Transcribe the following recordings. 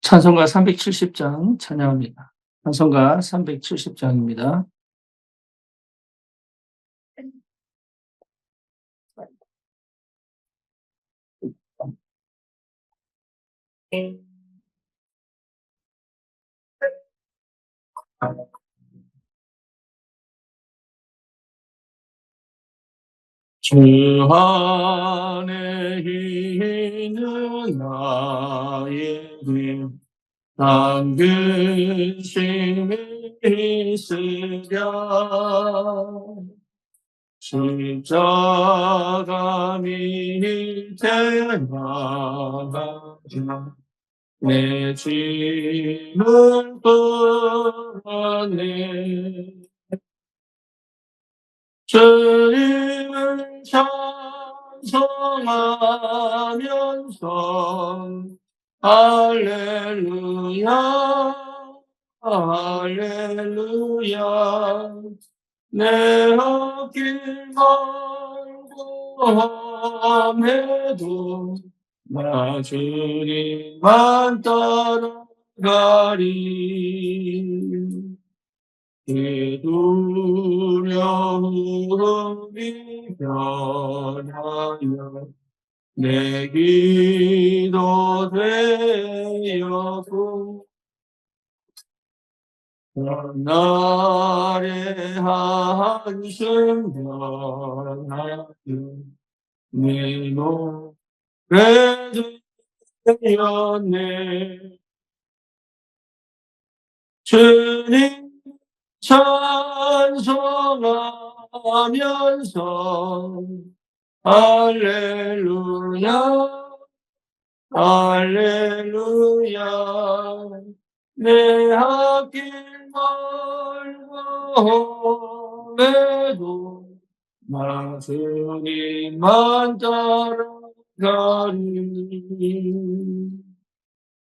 찬송가 370장 찬양합니다. 찬송가 370장입니다. 주 안에 있는 나에게 당근심이 있으랴. 십자가 밑에 나가자 내 짐을 끌어내 주님을 찬송하면서 할렐루야 할렐루야 내 앞길 멀고 험해도 나 주님만 따라가리. 그 두려움이 변하여 내 기도 되었고 날의 한숨 변하여 내 노래 되었네. 주님 찬송하면서 할렐루야 할렐루야 내 앞길 멀고 험해도 나 주님만 따라가리.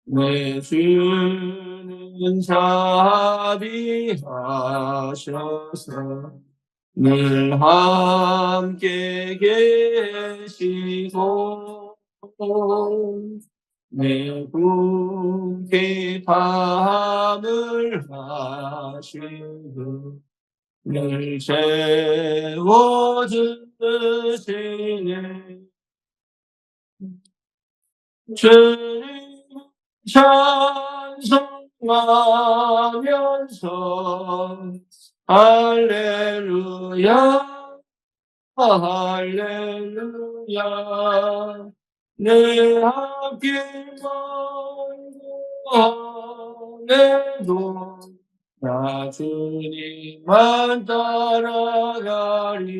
내 주는 자비하셔서 늘 함께 계시고 내 궁핍함을 하시고 늘 채워주시네. 주님 찬송하면서 할렐루야 할렐루야 내 앞길 멀고 험해도 나 주님만 따라가리.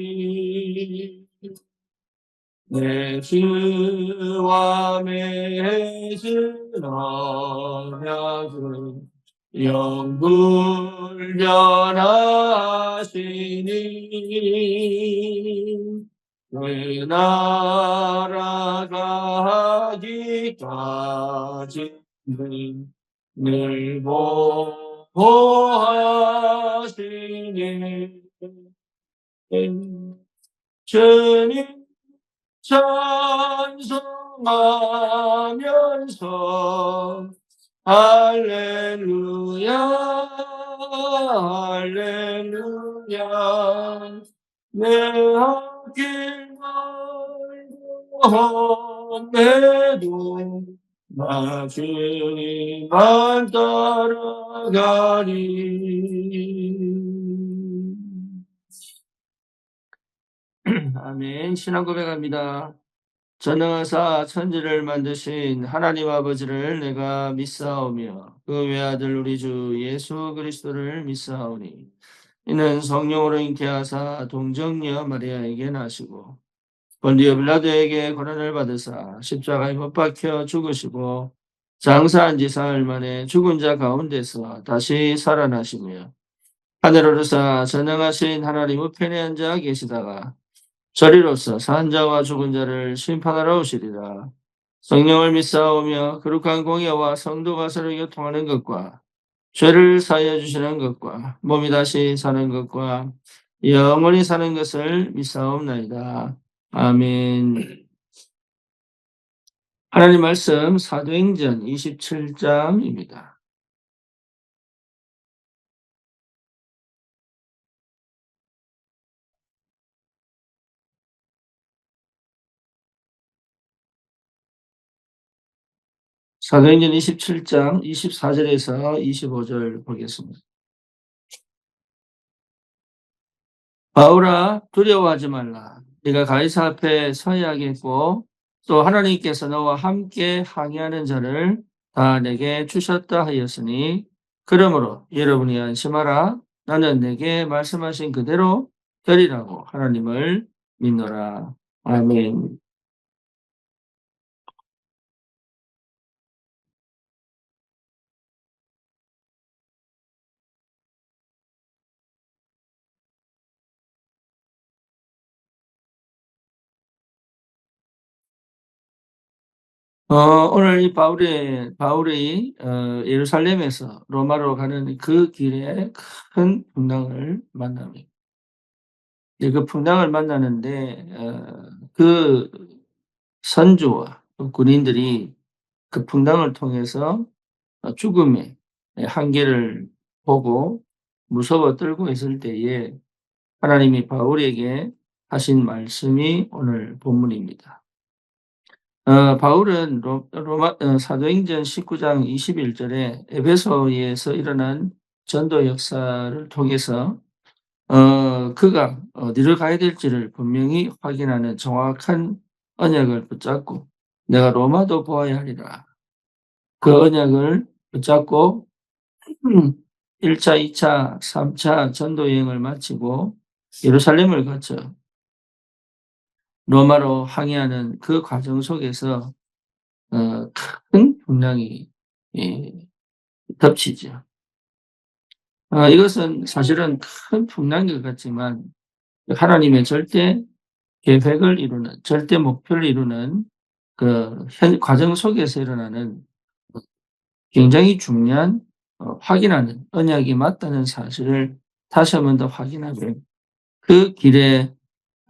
내 주와 맺은 언약은 영불변하시니 그 나라가 가기까지는 늘 보호하시니 주님 찬송하면서 할렐루야 할렐루야 내 앞길 멀고 험해도 나 주님만 따라가리. 아멘. 신앙 고백합니다. 전능하사 천지를 만드신 하나님 아버지를 내가 믿사오며 그 외아들 우리 주 예수 그리스도를 믿사오니 이는 성령으로 잉태하사 동정녀 마리아에게 나시고 본디오 빌라도에게 고난을 받으사 십자가에 못 박혀 죽으시고 장사한 지 사흘 만에 죽은 자 가운데서 다시 살아나시며 하늘을 오르사 전능하신 하나님 우편에 앉아 계시다가 저리로서 산 자와 죽은 자를 심판하러 오시리라. 성령을 믿사오며 거룩한 공예와 성도가 서로 교통하는 것과 죄를 사하여 주시는 것과 몸이 다시 사는 것과 영원히 사는 것을 믿사옵나이다. 아멘. 하나님 말씀 사도행전 27 장입니다. 사도행전 27장 24 절에서 25절 보겠습니다. 바울아 두려워하지 말라. 네가 가이사 앞에 서야겠고 또 하나님께서 너와 함께 항의하는 자를 다 내게 주셨다 하였으니 그러므로 여러분이 안심하라. 나는 내게 말씀하신 그대로 되리라고 하나님을 믿노라. 아멘. 오늘 이 바울이 예루살렘에서 로마로 가는 그 길에 큰 풍랑을 만납니다. 그 풍랑을 만나는데 그 선주와 또 군인들이 그 풍랑을 통해서 죽음의 한계를 보고 무서워 떨고 있을 때에 하나님이 바울에게 하신 말씀이 오늘 본문입니다. 바울은 로마 사도행전 19장 21 절에 에베소에서 일어난 전도 역사를 통해서 그가 어디를 가야 될지를 분명히 확인하는 정확한 언약을 붙잡고 '내가 로마도 보아야 하리라.' 그 언약을 붙잡고 1 차, 2 차, 3차 전도 여행을 마치고 예루살렘을 거쳐 로마로 항해하는 그 과정 속에서 큰 분량이 예 덮치죠. 이것은 사실은 큰 풍랑인 것 같지만 하나님의 절대 계획을 이루는 절대 목표를 이루는 그 현 과정 속에서 일어나는 굉장히 중요한 확인하는 언약이 맞다는 사실을 다시 한 번 더 확인하고 그 길에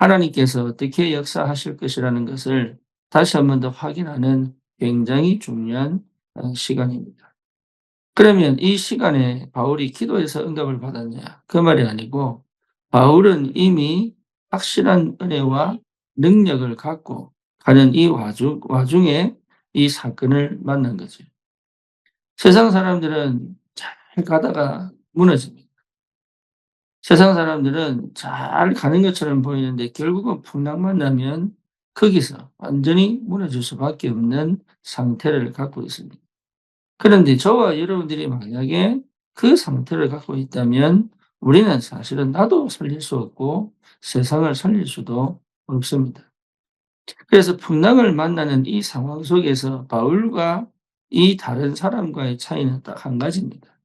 하나님께서 어떻게 역사하실 것이라는 것을 다시 한 번 더 확인하는 굉장히 중요한 시간입니다. 그러면 이 시간에 바울이 기도해서 응답을 받았냐? 그 말이 아니고 바울은 이미 확실한 은혜와 능력을 갖고 가는 이 와중에 이 사건을 만난 거죠. 세상 사람들은 잘 가다가 무너집니다. 세상 사람들은 잘 가는 것처럼 보이는데 결국은 풍랑 만나면 거기서 완전히 무너질 수밖에 없는 상태를 갖고 있습니다. 그런데 저와 여러분들이 만약에 그 상태를 갖고 있다면 우리는 사실은 나도 살릴 수 없고 세상을 살릴 수도 없습니다. 그래서 풍랑을 만나는 이 상황 속에서 바울과 이 다른 사람과의 차이는 딱 한 가지입니다.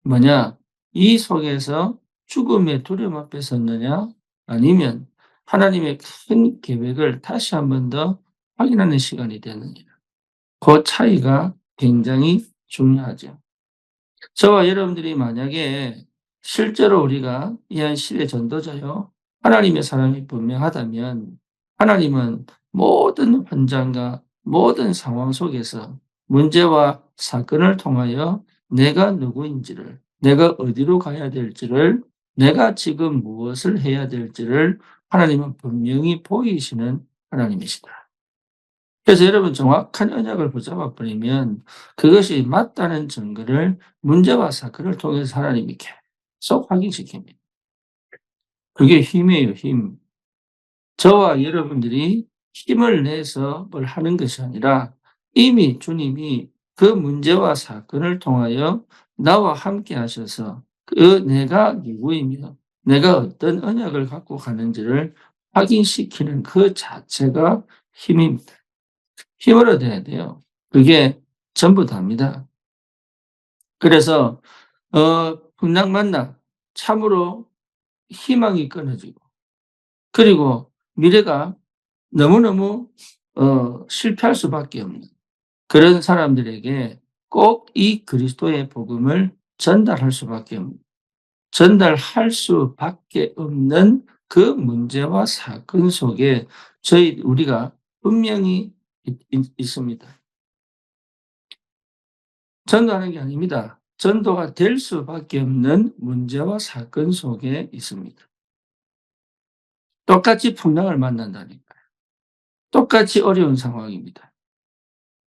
뭐냐? 이 속에서 죽음의 두려움 앞에 섰느냐 아니면 하나님의 큰 계획을 다시 한 번 더 확인하는 시간이 되느냐. 그 차이가 굉장히 중요하죠. 저와 여러분들이 만약에 실제로 우리가 이 한 시대 전도자요 하나님의 사람이 분명하다면 하나님은 모든 현장과 모든 상황 속에서 문제와 사건을 통하여 내가 누구인지를, 내가 어디로 가야 될지를, 내가 지금 무엇을 해야 될지를 하나님은 분명히 보이시는 하나님이시다. 그래서 여러분 정확한 언약을 붙잡아 버리면 그것이 맞다는 증거를 문제와 사건을 통해서 하나님이 계속 확인시킵니다. 그게 힘이에요, 힘. 저와 여러분들이 힘을 내서 뭘 하는 것이 아니라 이미 주님이 그 문제와 사건을 통하여 나와 함께 하셔서 그 내가 누구이며 내가 어떤 언약을 갖고 가는지를 확인시키는 그 자체가 힘입니다. 힘을 얻어야 돼요. 그게 전부 다입니다. 그래서 풍랑 만나 참으로 희망이 끊어지고 그리고 미래가 너무너무 실패할 수밖에 없는 그런 사람들에게 꼭 이 그리스도의 복음을 전달할 수밖에 없는 전달할 수밖에 없는 그 문제와 사건 속에 우리가 분명히 있습니다. 전도하는 게 아닙니다. 전도가 될 수밖에 없는 문제와 사건 속에 있습니다. 똑같이 풍랑을 만난다니까요. 똑같이 어려운 상황입니다.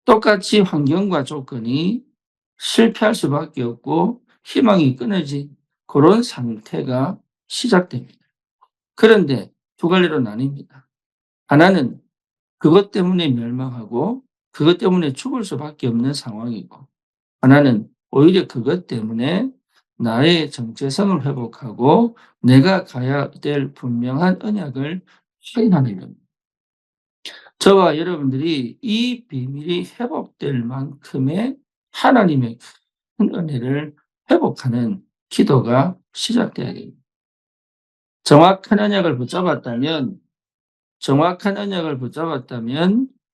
똑같이 환경과 조건이 실패할 수밖에 없고 희망이 끊어진 그런 상태가 시작됩니다. 그런데 두 갈래로 나뉩니다. 하나는 그것 때문에 멸망하고 그것 때문에 죽을 수밖에 없는 상황이고, 하나는 오히려 그것 때문에 나의 정체성을 회복하고 내가 가야 될 분명한 언약을 확인하는 겁니다. 저와 여러분들이 이 비밀이 회복될 만큼의 하나님의 큰 은혜를 회복하는 기도가 시작돼야 됩니다. 정확한 언약을 붙잡았다면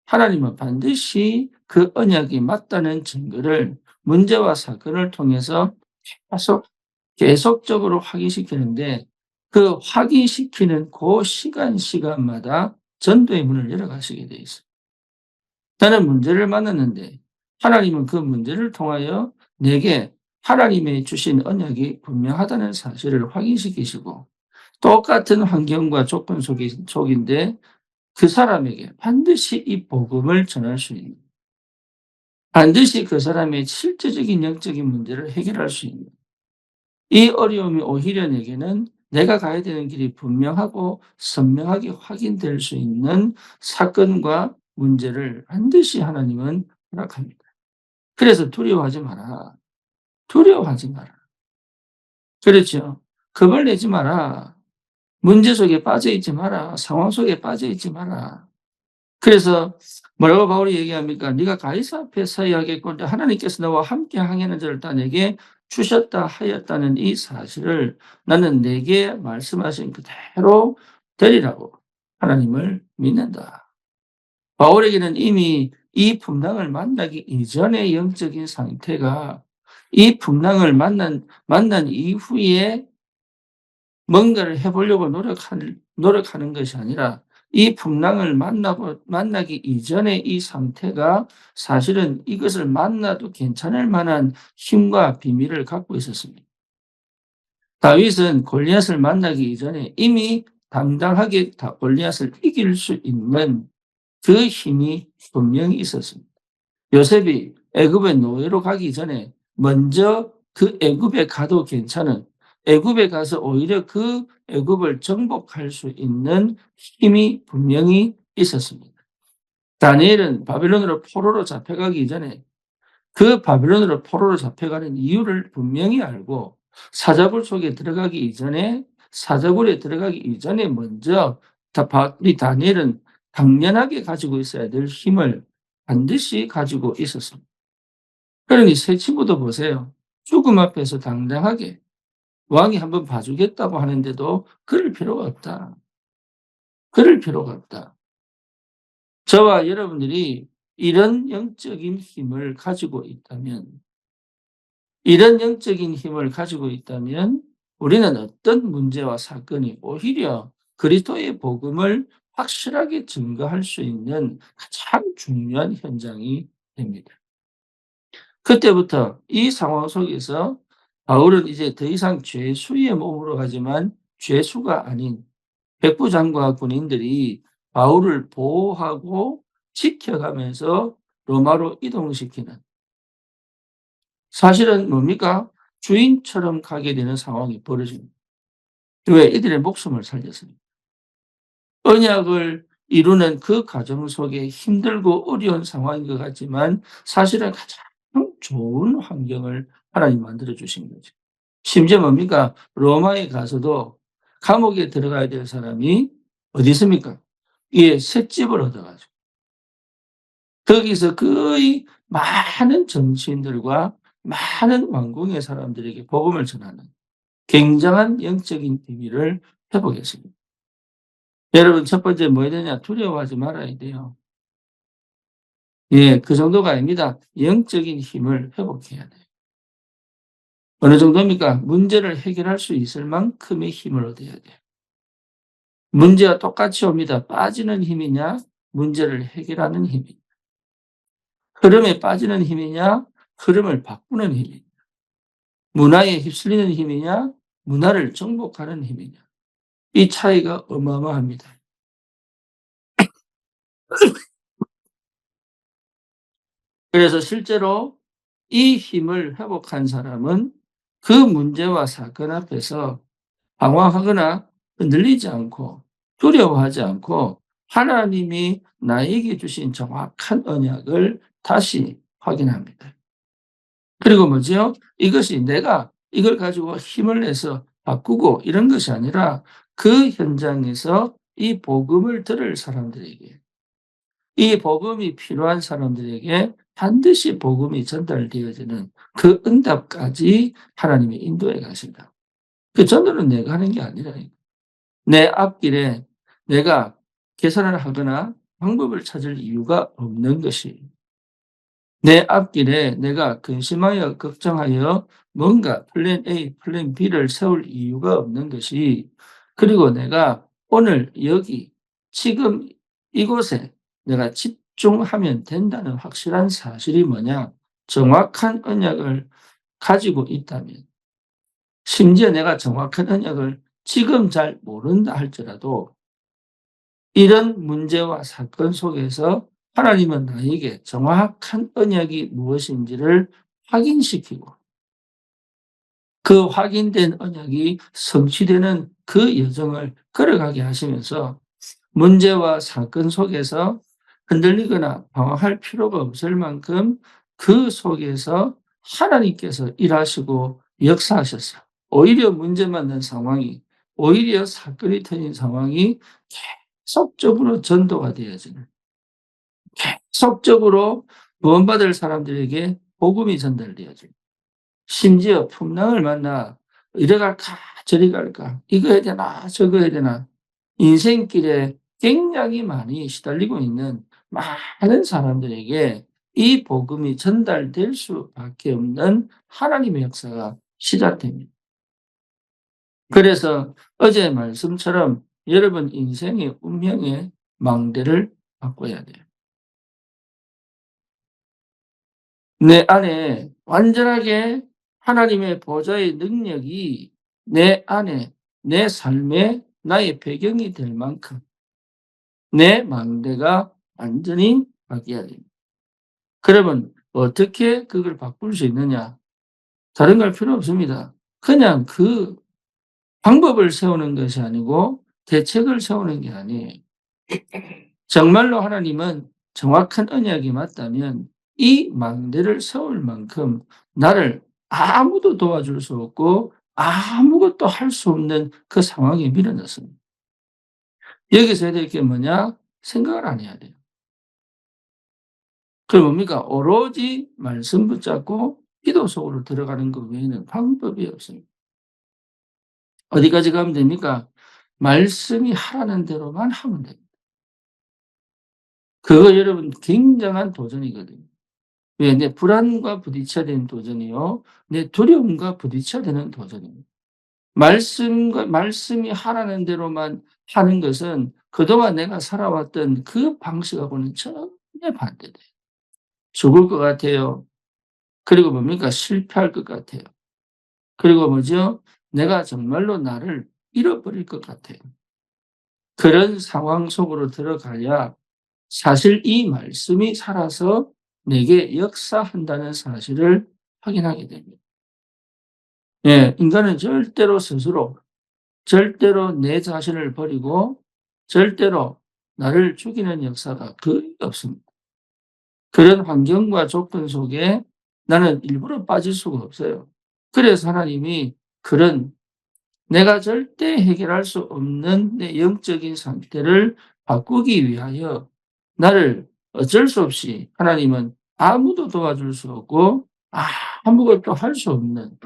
하나님은 반드시 그 언약이 맞다는 증거를 문제와 사건을 통해서 계속적으로 확인시키는데, 그 확인시키는 그 시간마다 전도의 문을 열어가시게 돼 있어요. 나는 문제를 만났는데 하나님은 그 문제를 통하여 내게 하나님의 주신 언약이 분명하다는 사실을 확인시키시고, 똑같은 환경과 조건 속인데 그 사람에게 반드시 이 복음을 전할 수 있는, 반드시 그 사람의 실제적인 영적인 문제를 해결할 수 있는, 이 어려움이 오히려 내게는 내가 가야 되는 길이 분명하고 선명하게 확인될 수 있는 사건과 문제를 반드시 하나님은 허락합니다. 그래서 두려워하지 마라. 두려워하지 마라. 그렇죠. 겁을 내지 마라. 문제 속에 빠져 있지 마라. 상황 속에 빠져 있지 마라. 그래서 뭐라고 바울이 얘기합니까? 네가 가이사 앞에 서야 하겠고 하나님께서 너와 함께 항해하는 자를 다 내게 주셨다 하였다는 이 사실을 나는 내게 말씀하신 그대로 되리라고 하나님을 믿는다. 바울에게는 이미 이 풍랑을 만나기 이전의 영적인 상태가, 이 풍랑을 만난 이후에 뭔가를 해보려고 노력하는 것이 아니라 이 풍랑을 만나기 이전의 이 상태가 사실은 이것을 만나도 괜찮을 만한 힘과 비밀을 갖고 있었습니다. 다윗은 골리앗을 만나기 이전에 이미 당당하게 골리앗을 이길 수 있는 그 힘이 분명히 있었습니다. 요셉이 애굽의 노예로 가기 전에 먼저 그 애굽에 가도 괜찮은, 애굽에 가서 오히려 그 애굽을 정복할 수 있는 힘이 분명히 있었습니다. 다니엘은 바빌론으로 포로로 잡혀가기 전에 그 바빌론으로 포로로 잡혀가는 이유를 분명히 알고 사자굴에 들어가기 이전에 먼저 우리 다니엘은 당연하게 가지고 있어야 될 힘을 반드시 가지고 있었습니다. 그러니 새 친구도 보세요. 죽음 앞에서 당당하게 왕이 한번 봐주겠다고 하는데도 그럴 필요가 없다. 그럴 필요가 없다. 저와 여러분들이 이런 영적인 힘을 가지고 있다면, 우리는 어떤 문제와 사건이 오히려 그리스도의 복음을 확실하게 증거할 수 있는 가장 중요한 현장이 됩니다. 그때부터 이 상황 속에서 바울은 이제 더 이상 죄수의 몸으로 가지만 죄수가 아닌 백부장과 군인들이 바울을 보호하고 지켜가면서 로마로 이동시키는, 사실은 뭡니까? 주인처럼 가게 되는 상황이 벌어집니다. 왜? 이들의 목숨을 살렸습니다. 언약을 이루는 그 과정 속에 힘들고 어려운 상황인 것 같지만 사실은 가장 좋은 환경을 하나님 만들어 주신 거죠. 심지어 뭡니까? 로마에 가서도 감옥에 들어가야 될 사람이 어디 있습니까? 예, 셋집을 얻어가지고 거기서 거의 많은 정치인들과 많은 왕궁의 사람들에게 복음을 전하는 굉장한 영적인 비밀을 회복했습니다. 여러분, 첫 번째 뭐 해야 되냐? 두려워하지 말아야 돼요. 예, 그 정도가 아닙니다. 영적인 힘을 회복해야 돼요. 어느 정도입니까? 문제를 해결할 수 있을 만큼의 힘을 얻어야 돼요. 문제와 똑같이 옵니다. 빠지는 힘이냐, 문제를 해결하는 힘이냐. 흐름에 빠지는 힘이냐, 흐름을 바꾸는 힘이냐. 문화에 휩쓸리는 힘이냐, 문화를 정복하는 힘이냐. 이 차이가 어마어마합니다. 그래서 실제로 이 힘을 회복한 사람은 그 문제와 사건 앞에서 방황하거나 흔들리지 않고 두려워하지 않고 하나님이 나에게 주신 정확한 언약을 다시 확인합니다. 그리고 뭐지요? 이것이 내가 이걸 가지고 힘을 내서 바꾸고 이런 것이 아니라 그 현장에서 이 복음을 들을 사람들에게, 이 복음이 필요한 사람들에게 반드시 복음이 전달되어지는 그 응답까지 하나님이 인도해 가신다. 그 전도는 내가 하는 게 아니라니까. 내 앞길에 내가 계산을 하거나 방법을 찾을 이유가 없는 것이, 내 앞길에 내가 근심하여 걱정하여 뭔가 플랜 A, 플랜 B를 세울 이유가 없는 것이, 그리고 내가 오늘 여기 지금 이곳에 내가 집중하면 된다는 확실한 사실이 뭐냐? 정확한 언약을 가지고 있다면, 심지어 내가 정확한 언약을 지금 잘 모른다 할지라도 이런 문제와 사건 속에서 하나님은 나에게 정확한 언약이 무엇인지를 확인시키고 그 확인된 언약이 성취되는 그 여정을 걸어가게 하시면서 문제와 사건 속에서 흔들리거나 방황할 필요가 없을 만큼 그 속에서 하나님께서 일하시고 역사하셔서 오히려 문제 만난 상황이, 오히려 사건이 터진 상황이 계속적으로 전도가 되어지는, 계속적으로 구원받을 사람들에게 복음이 전달되어지는, 심지어 풍랑을 만나 이래 갈까 저리 갈까, 이거 해야 되나 저거 해야 되나, 인생길에 굉장히 많이 시달리고 있는 많은 사람들에게 이 복음이 전달될 수밖에 없는 하나님의 역사가 시작됩니다. 그래서 어제 말씀처럼 여러분 인생의 운명의 망대를 바꿔야 돼요. 내 안에 완전하게 하나님의 보좌의 능력이 내 안에, 내 삶에 나의 배경이 될 만큼 내 망대가 완전히 바뀌어야 됩니다. 그러면 어떻게 그걸 바꿀 수 있느냐? 다른 거 할 필요 없습니다. 그냥 그 방법을 세우는 것이 아니고 대책을 세우는 게 아니에요. 정말로 하나님은 정확한 언약이 맞다면 이 망대를 세울 만큼 나를 아무도 도와줄 수 없고 아무것도 할 수 없는 그 상황에 밀어넣습니다. 여기서 해야 될 게 뭐냐? 생각을 안 해야 돼요. 그게 뭡니까? 오로지 말씀 붙잡고 기도 속으로 들어가는 것 외에는 방법이 없습니다. 어디까지 가면 됩니까? 말씀이 하라는 대로만 하면 됩니다. 그거 여러분 굉장한 도전이거든요. 왜? 내 불안과 부딪혀야 되는 도전이요. 내 두려움과 부딪혀야 되는 도전입니다. 말씀이 하라는 대로만 하는 것은 그동안 내가 살아왔던 그 방식하고는 전혀 반대돼요. 죽을 것 같아요. 그리고 뭡니까? 실패할 것 같아요. 그리고 뭐죠? 내가 정말로 나를 잃어버릴 것 같아요. 그런 상황 속으로 들어가야 사실 이 말씀이 살아서 내게 역사한다는 사실을 확인하게 됩니다. 예, 인간은 절대로 스스로, 절대로 내 자신을 버리고 절대로 나를 죽이는 역사가 거의 없습니다. 그런 환경과 조건 속에 나는 일부러 빠질 수가 없어요. 그래서 하나님이 그런 내가 절대 해결할 수 없는 내 영적인 상태를 바꾸기 위하여 나를 어쩔 수 없이, 하나님은 아무도 도와줄 수 없고 아무것도 할 수 없는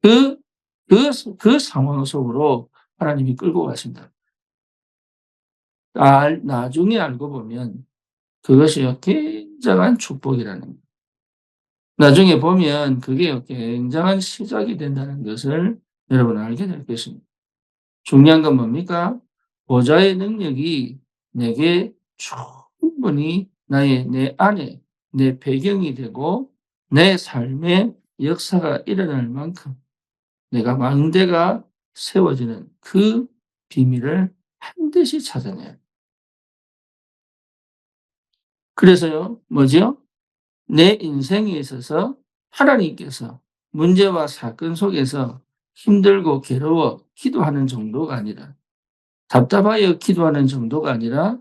그, 그 상황 속으로 하나님이 끌고 가신다. 나중에 알고 보면 그것이 굉장한 축복이라는 거예요. 나중에 보면 그게 굉장한 시작이 된다는 것을 여러분 알게 될 것입니다. 중요한 건 뭡니까? 보좌의 능력이 내게 충분히 내 안에 내 배경이 되고 내 삶의 역사가 일어날 만큼 내가 망대가 세워지는 그 비밀을 반드시 찾아내야 해요. 그래서요, 뭐지요? 내 인생에 있어서 하나님께서 문제와 사건 속에서 힘들고 괴로워 기도하는 정도가 아니라, 답답하여 기도하는 정도가 아니라,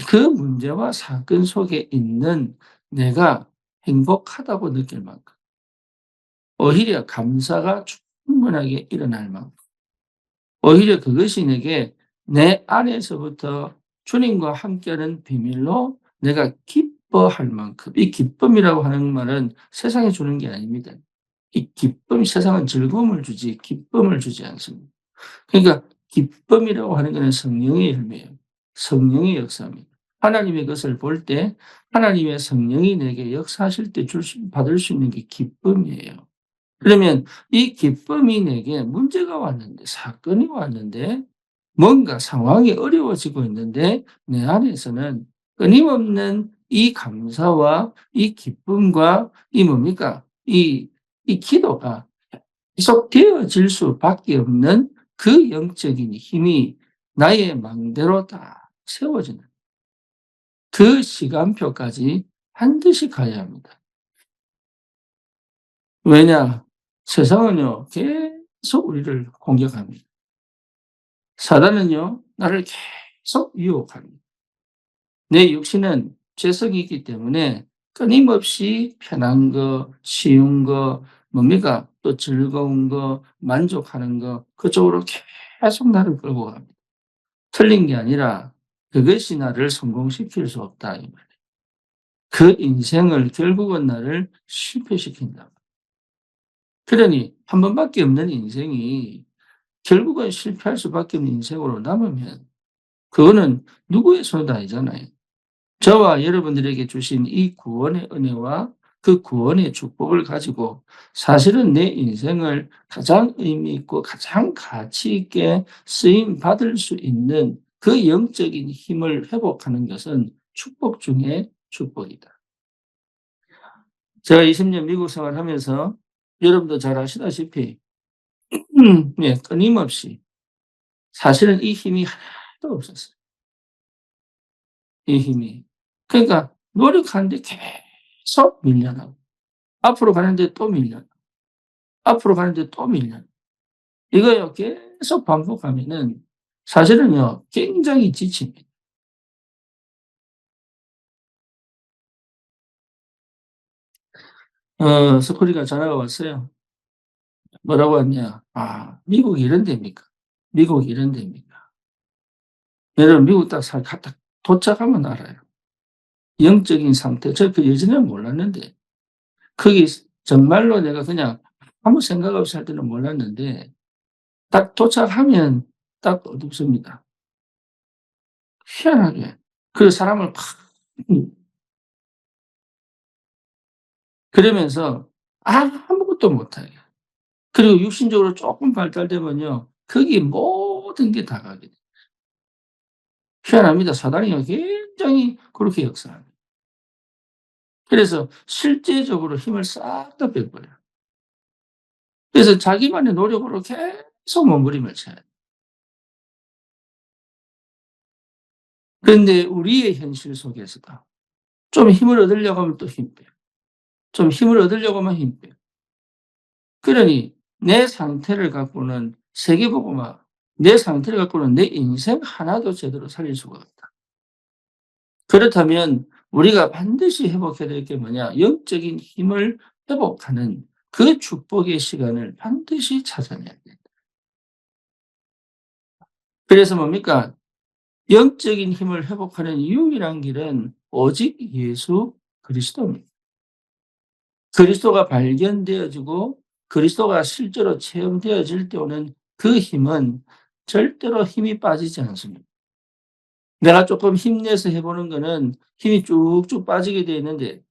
그 문제와 사건 속에 있는 내가 행복하다고 느낄 만큼, 오히려 감사가 충분하게 일어날 만큼, 오히려 그것이 내게 내 안에서부터 주님과 함께하는 비밀로 내가 기뻐할 만큼, 이 기쁨이라고 하는 말은 세상에 주는 게 아닙니다. 이 기쁨, 세상은 즐거움을 주지 기쁨을 주지 않습니다. 그러니까 기쁨이라고 하는 것은 성령의 열매예요. 성령의 역사입니다. 하나님의 것을 볼 때 하나님의 성령이 내게 역사하실 때 받을 수 있는 게 기쁨이에요. 그러면 이 기쁨이 내게 문제가 왔는데, 사건이 왔는데, 뭔가 상황이 어려워지고 있는데 내 안에서는 끊임없는 이 감사와 이 기쁨과 이 뭡니까? 이 기도가 계속 되어질 수밖에 없는 그 영적인 힘이 나의 망대로 딱 세워지는 그 시간표까지 반드시 가야 합니다. 왜냐? 세상은요, 계속 우리를 공격합니다. 사단은요, 나를 계속 유혹합니다. 내 육신은 죄성이 있기 때문에 끊임없이 편한 거, 쉬운 거, 뭡니까? 또 즐거운 거, 만족하는 거, 그쪽으로 계속 나를 끌고 갑니다. 틀린 게 아니라 그것이 나를 성공시킬 수 없다, 이 말이에요. 그 인생을 결국은 나를 실패시킨다. 그러니 한 번밖에 없는 인생이 결국은 실패할 수밖에 없는 인생으로 남으면 그거는 누구의 손도 아니잖아요. 저와 여러분들에게 주신 이 구원의 은혜와 그 구원의 축복을 가지고 사실은 내 인생을 가장 의미 있고 가장 가치 있게 쓰임 받을 수 있는 그 영적인 힘을 회복하는 것은 축복 중에 축복이다. 제가 20년 미국 생활하면서 여러분도 잘 아시다시피 예, 끊임없이 사실은 이 힘이 하나도 없었어요. 이 힘이. 그러니까 노력하는데 계속 밀려나고, 앞으로 가는데 또 밀려나고, 앞으로 가는데 또 밀려나고. 이거요, 계속 반복하면은 사실은요, 굉장히 지칩니다. 스코리가 전화가 왔어요. 뭐라고 왔냐? "아, 미국이 이런 데입니까? 미국이 이런 데입니까?" 여러분, 미국 딱 갔다 도착하면 알아요. 영적인 상태, 저 그 예전에는 몰랐는데, 거기 정말로 내가 그냥 아무 생각 없이 살 때는 몰랐는데 딱 도착하면 딱 어둡습니다. 희한하게. 그 사람을 팍 그러면서 아무것도 못하게. 그리고 육신적으로 쪼끔 발달되면요, 거기 모든 게 다 가게 돼요. 희한합니다. 사단이요, 굉장히 그렇게 역사합니다. 그래서 실제적으로 힘을 싹 다 빼버려요. 그래서 자기만의 노력으로 계속 몸부림을 쳐야 돼요. 그런데 우리의 현실 속에서도 좀 힘을 얻으려고 하면 또 힘 빼요. 좀 힘을 얻으려고 하면 힘 빼요. 그러니 내 상태를 갖고는 세계보고마 내 상태를 갖고는 내 인생 하나도 제대로 살릴 수가 없다. 그렇다면 우리가 반드시 회복해야 될 게 뭐냐? 영적인 힘을 회복하는 그 축복의 시간을 반드시 찾아내야 된다. 그래서 뭡니까? 영적인 힘을 회복하는 유일한 길은 오직 예수 그리스도입니다. 그리스도가 발견되어지고 그리스도가 실제로 체험되어질 때 오는 그 힘은 절대로 힘이 빠지지 않습니다. 내가 조금 힘내서 해 보는 거는 힘이 쭉쭉 빠지게 되어 있는데,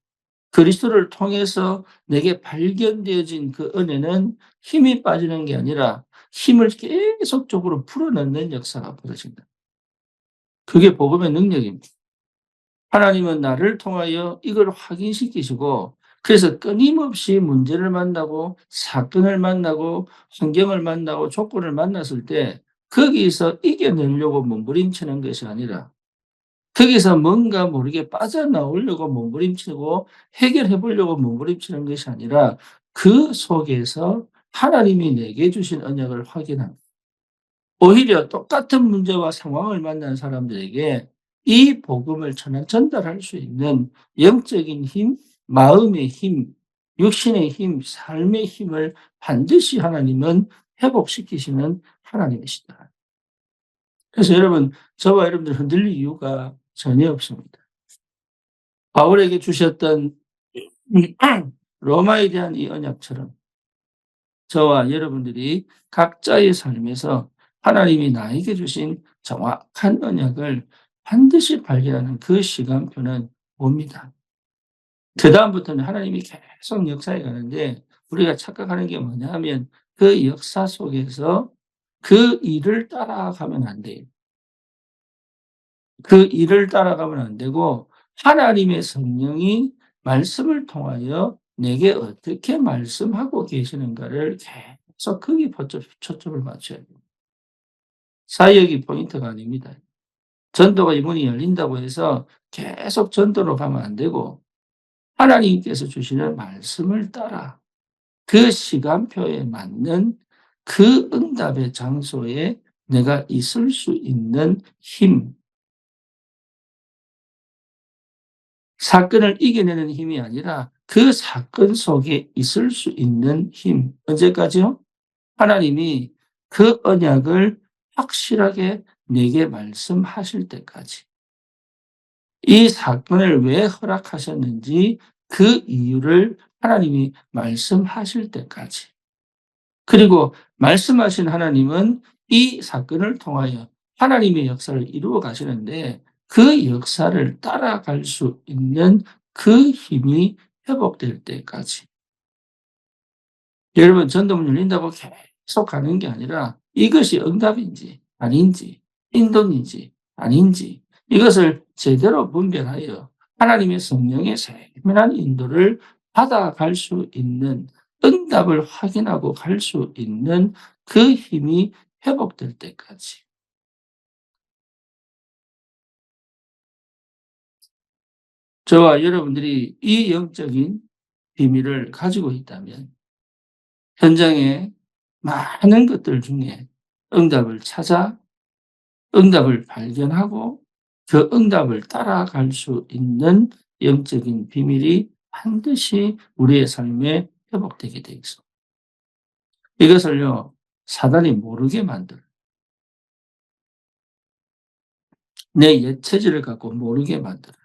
그리스도를 통해서 내게 발견되어진 그 은혜는 힘이 빠지는 게 아니라 힘을 계속적으로 불어넣는 역사가 벌어진다. 그게 복음의 능력입니다. 하나님은 나를 통하여 이걸 확인시키시고 그래서 끊임없이 문제를 만나고 사건을 만나고 환경을 만나고 조건을 만났을 때 거기서 이겨내려고 몸부림치는 것이 아니라 거기서 뭔가 모르게 빠져나오려고 몸부림치고 해결해 보려고 몸부림치는 것이 아니라 그 속에서 하나님이 내게 주신 언약을 확인합니다. 오히려 똑같은 문제와 상황을 만난 사람들에게 이 복음을 전달할 수 있는 영적인 힘, 마음의 힘, 육신의 힘, 삶의 힘을 반드시 하나님은 회복시키시는 하나님이시다. 그래서 여러분, 저와 여러분들 흔들릴 이유가 전혀 없습니다. 바울에게 주셨던 로마에 대한 이 언약처럼 저와 여러분들이 각자의 삶에서 하나님이 나에게 주신 정확한 언약을 반드시 발견하는 그 시간표는 옵니다. 그다음부터는 하나님이 계속 역사해 가는데 우리가 착각하는 게 뭐냐 하면 그 역사 속에서 그 일을 따라가면 안 돼요. 그 일을 따라가면 안 되고 하나님의 성령이 말씀을 통하여 내게 어떻게 말씀하고 계시는가를 계속 거기에 초점을 맞춰야 돼요. 사역이 포인트가 아닙니다. 전도가 이 문이 열린다고 해서 계속 전도로 가면 안 되고 하나님께서 주시는 말씀을 따라 그 시간표에 맞는 그 응답의 장소에 내가 있을 수 있는 힘, 사건을 이겨내는 힘이 아니라 그 사건 속에 있을 수 있는 힘. 언제까지요? 하나님이 그 언약을 확실하게 내게 말씀하실 때까지. 이 사건을 왜 허락하셨는지 그 이유를 하나님이 말씀하실 때까지. 그리고 말씀하신 하나님은 이 사건을 통하여 하나님의 역사를 이루어 가시는데 그 역사를 따라갈 수 있는 그 힘이 회복될 때까지. 여러분, 전도문 열린다고 계속 가는 게 아니라 이것이 응답인지 아닌지, 인도인지 아닌지 이것을 제대로 분별하여 하나님의 성령의 세밀한 인도를 받아갈 수 있는 응답을 확인하고 갈 수 있는 그 힘이 회복될 때까지. 저와 여러분들이 이 영적인 비밀을 가지고 있다면 현장에 많은 것들 중에 응답을 찾아 응답을 발견하고 그 응답을 따라갈 수 있는 영적인 비밀이 반드시 우리의 삶에 회복되게 돼 있어. 이것을요, 사단이 모르게 만들어요. 내 옛체질을 갖고 모르게 만들어요.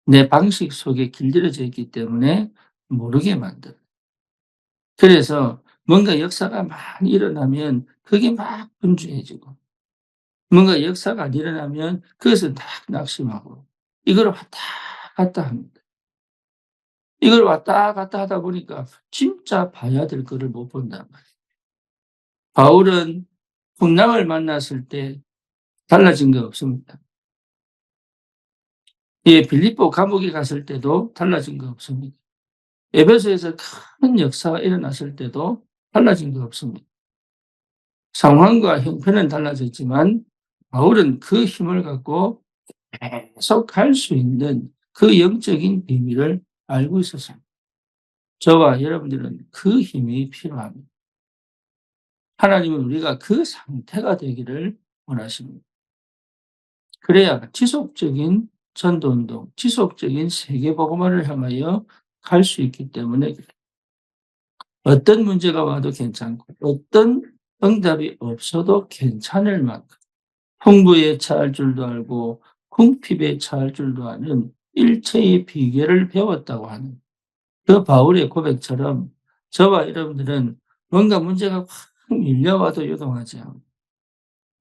내 방식 속에 길들여져 있기 때문에 모르게 만들어요. 그래서 뭔가 역사가 많이 일어나면 그게 막 분주해지고 뭔가 역사가 안 일어나면 그것은 딱 낙심하고 이걸 왔다 갔다 합니다. 이걸 왔다 갔다 하다 보니까 진짜 봐야 될 거를 못 본단 말이에요. 바울은 풍랑을 만났을 때 달라진 거 없습니다. 예, 빌립보 감옥에 갔을 때도 달라진 거 없습니다. 에베소에서 큰 역사가 일어났을 때도 달라진 거 없습니다. 상황과 형편은 달라졌지만 바울은 그 힘을 갖고 계속 갈 수 있는 그 영적인 비밀을 알고 있었습니다. 저와 여러분들은 그 힘이 필요합니다. 하나님은 우리가 그 상태가 되기를 원하십니다. 그래야 지속적인 전도운동, 지속적인 세계복음화를 향하여 갈 수 있기 때문에 어떤 문제가 와도 괜찮고 어떤 응답이 없어도 괜찮을 만큼 풍부에 처할 줄도 알고 궁핍에 처할 줄도 아는 일체의 비결을 배웠다고 하는 그 바울의 고백처럼 저와 여러분들은 뭔가 문제가 확 밀려와도 요동하지 않고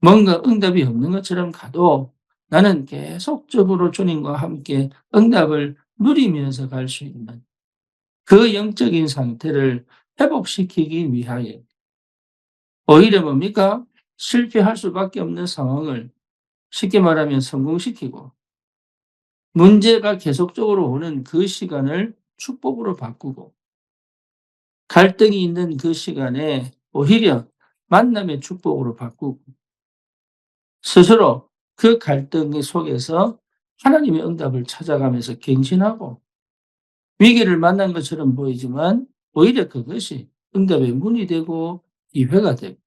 뭔가 응답이 없는 것처럼 가도 나는 계속적으로 주님과 함께 응답을 누리면서 갈 수 있는 그 영적인 상태를 회복시키기 위하여 오히려 뭡니까? 실패할 수밖에 없는 상황을 쉽게 말하면 성공시키고 문제가 계속적으로 오는 그 시간을 축복으로 바꾸고, 갈등이 있는 그 시간에 오히려 만남의 축복으로 바꾸고, 스스로 그 갈등 속에서 하나님의 응답을 찾아가면서 갱신하고, 위기를 만난 것처럼 보이지만 오히려 그것이 응답의 문이 되고 기회가 되고,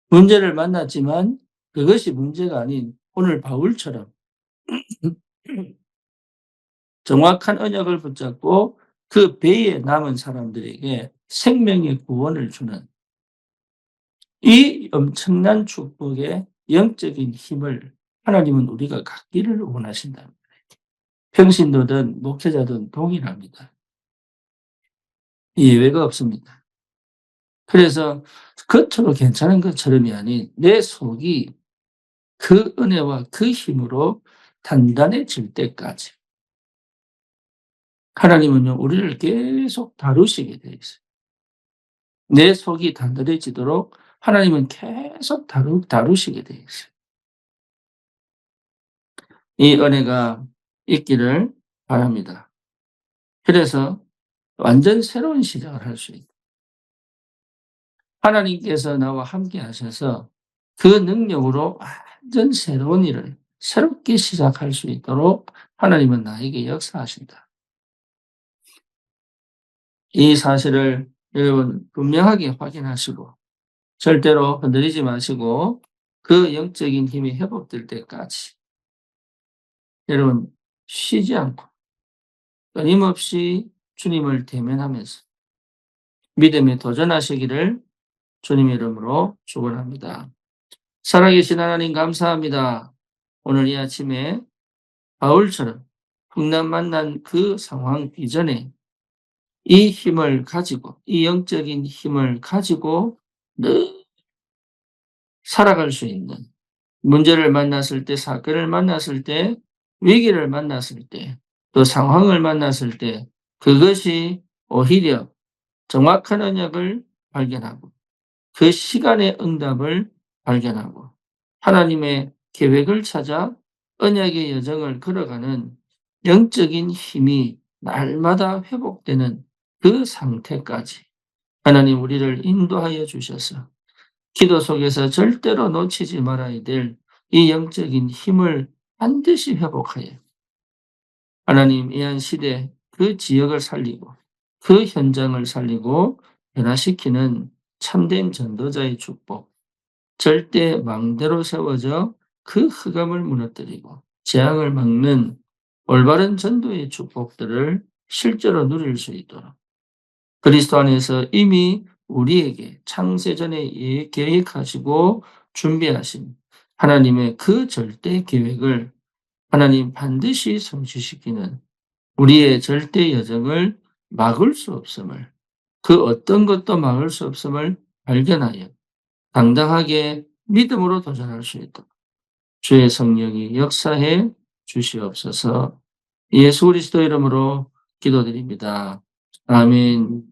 문제를 만났지만 그것이 문제가 아닌 오늘 바울처럼 정확한 언약을 붙잡고 그 배에 남은 사람들에게 생명의 구원을 주는 이 엄청난 축복의 영적인 힘을 하나님은 우리가 갖기를 원하신다. 평신도든 목회자든 동일합니다. 예외가 없습니다. 그래서 겉으로 괜찮은 것처럼이 아닌 내 속이 그 은혜와 그 힘으로 단단해질 때까지 하나님은요, 우리를 계속 다루시게 돼 있어요. 내 속이 단단해지도록 하나님은 계속 다루시게 돼 있어요. 이 은혜가 있기를 바랍니다. 그래서 완전 새로운 시작을 할 수 있다. 하나님께서 나와 함께 하셔서 그 능력으로 완전 새로운 일을 새롭게 시작할 수 있도록 하나님은 나에게 역사하신다. 이 사실을 여러분 분명하게 확인하시고 절대로 흔들리지 마시고 그 영적인 힘이 회복될 때까지 여러분 쉬지 않고 끊임없이 주님을 대면하면서 믿음에 도전하시기를 주님의 이름으로 축원합니다. 살아계신 하나님 감사합니다. 오늘 이 아침에 바울처럼 풍랑 만난 그 상황 이전에 이 힘을 가지고 이 영적인 힘을 가지고 늘 살아갈 수 있는 문제를 만났을 때 사건을 만났을 때 위기를 만났을 때 또 상황을 만났을 때 그것이 오히려 정확한 언약을 발견하고 그 시간의 응답을 발견하고 하나님의 계획을 찾아 언약의 여정을 걸어가는 영적인 힘이 날마다 회복되는 그 상태까지 하나님 우리를 인도하여 주셔서 기도 속에서 절대로 놓치지 말아야 될 이 영적인 힘을 반드시 회복하여 하나님 이 한 시대 그 지역을 살리고 그 현장을 살리고 변화시키는 참된 전도자의 축복, 절대 망대로 세워져 그 흑암을 무너뜨리고 재앙을 막는 올바른 전도의 축복들을 실제로 누릴 수 있도록 그리스도 안에서 이미 우리에게 창세전에 계획하시고 준비하신 하나님의 그 절대 계획을 하나님 반드시 성취시키는 우리의 절대 여정을 막을 수 없음을, 그 어떤 것도 막을 수 없음을 발견하여 당당하게 믿음으로 도전할 수 있도록 주의 성령이 역사해 주시옵소서. 예수 그리스도 이름으로 기도드립니다. 아멘.